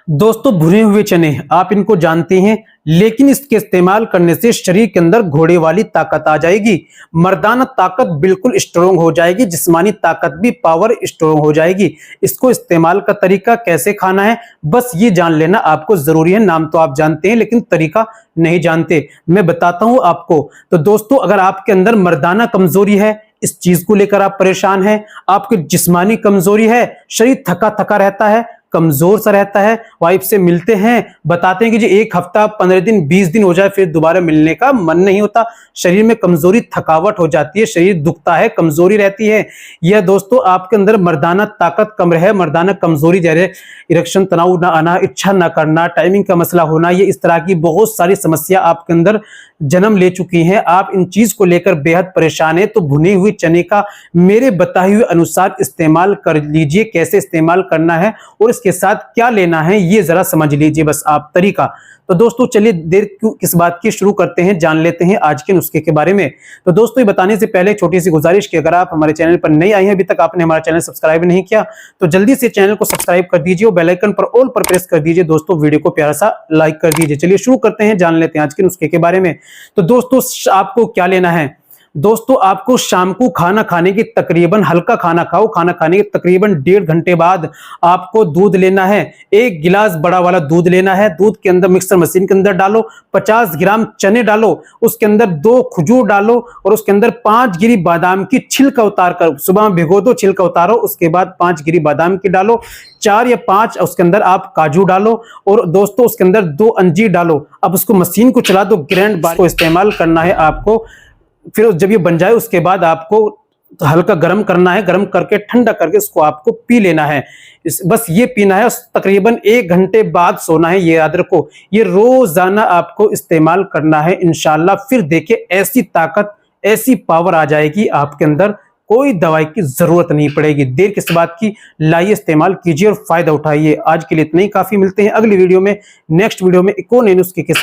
दोस्तों भुने हुए चने आप इनको जानते हैं, लेकिन इसके इस्तेमाल करने से शरीर के अंदर घोड़े वाली ताकत आ जाएगी। मर्दाना ताकत बिल्कुल स्ट्रोंग हो जाएगी, जिस्मानी ताकत भी पावर स्ट्रोंग हो जाएगी। इसको इस्तेमाल का तरीका कैसे खाना है बस ये जान लेना आपको जरूरी है। नाम तो आप जानते हैं लेकिन तरीका नहीं जानते, मैं बताता हूं आपको। तो दोस्तों अगर आपके अंदर मर्दाना कमजोरी है, इस चीज को लेकर आप परेशान हैं, आपकी जिस्मानी कमजोरी है, शरीर थका थका रहता है, कमजोर सा रहता है, वाइफ से मिलते हैं बताते हैं कि जी एक हफ्ता 15 दिन 20 दिन हो जाए फिर दोबारा मिलने का मन नहीं होता, शरीर में कमजोरी थकावट हो जाती है, शरीर दुखता है, कमजोरी रहती है। यह दोस्तों आपके अंदर मर्दाना ताकत कम रहे, मर्दाना कमजोरी जैसे इरेक्शन तनाव ना आना, इच्छा ना करना, टाइमिंग का मसला होना, ये इस तरह की बहुत सारी समस्या आपके अंदर जन्म ले चुकी हैं, आप इन चीज को लेकर बेहद परेशान है, तो भुने हुए चने का मेरे बताए हुए अनुसार इस्तेमाल कर लीजिए। कैसे इस्तेमाल करना है और इसके साथ क्या लेना है ये जरा समझ लीजिए बस आप तरीका। तो दोस्तों चलिए देर किस बात की, शुरू करते हैं, जान लेते हैं आज के नुस्खे के बारे में। तो दोस्तों ये बताने से पहले छोटी सी गुजारिश कि अगर आप हमारे चैनल पर नए आए हैं, अभी तक आपने हमारा चैनल सब्सक्राइब नहीं किया तो जल्दी से चैनल को सब्सक्राइब कर दीजिए और बेल आइकन पर ऑल पर प्रेस कर दीजिए। दोस्तों वीडियो को प्यारा सा लाइक कर दीजिए। चलिए शुरू करते हैं, जान लेते हैं आज के नुस्खे के बारे में। तो दोस्तों आपको क्या लेना है, दोस्तों आपको शाम को खाना खाने के तकरीबन, हल्का खाना खाओ, खाना खाने के तकरीबन 1.5 घंटे बाद आपको दूध लेना है। 1 गिलास बड़ा वाला दूध लेना है। दूध के अंदर मिक्सर मशीन के अंदर डालो, 50 ग्राम चने डालो, उसके अंदर 2 खजूर डालो और उसके अंदर 5 गिरी बादाम की छिलका उतार कर सुबह में भिगो दो, छिलका उतारो, उसके बाद 5 गिरी बादाम की डालो, 4 या 5 उसके अंदर आप काजू डालो और दोस्तों उसके अंदर 2 अंजीर डालो। अब उसको मशीन को चला दो, ग्राइंड बार को इस्तेमाल करना है आपको। फिर जब ये बन जाए उसके बाद आपको हल्का गर्म करना है, गर्म करके ठंडा करके इसको आपको पी लेना है। बस ये पीना है, तकरीबन 1 घंटे बाद सोना है, ये याद रखो। ये रोजाना आपको इस्तेमाल करना है इंशाल्लाह। फिर देखिए ऐसी ताकत, ऐसी पावर आ जाएगी आपके अंदर, कोई दवाई की जरूरत नहीं पड़ेगी। देर किस बात की, लाइए इस्तेमाल कीजिए और फायदा उठाइए। आज के लिए इतना ही काफी, मिलते हैं अगली वीडियो में, नेक्स्ट वीडियो में एक और नए नुस्खे के साथ।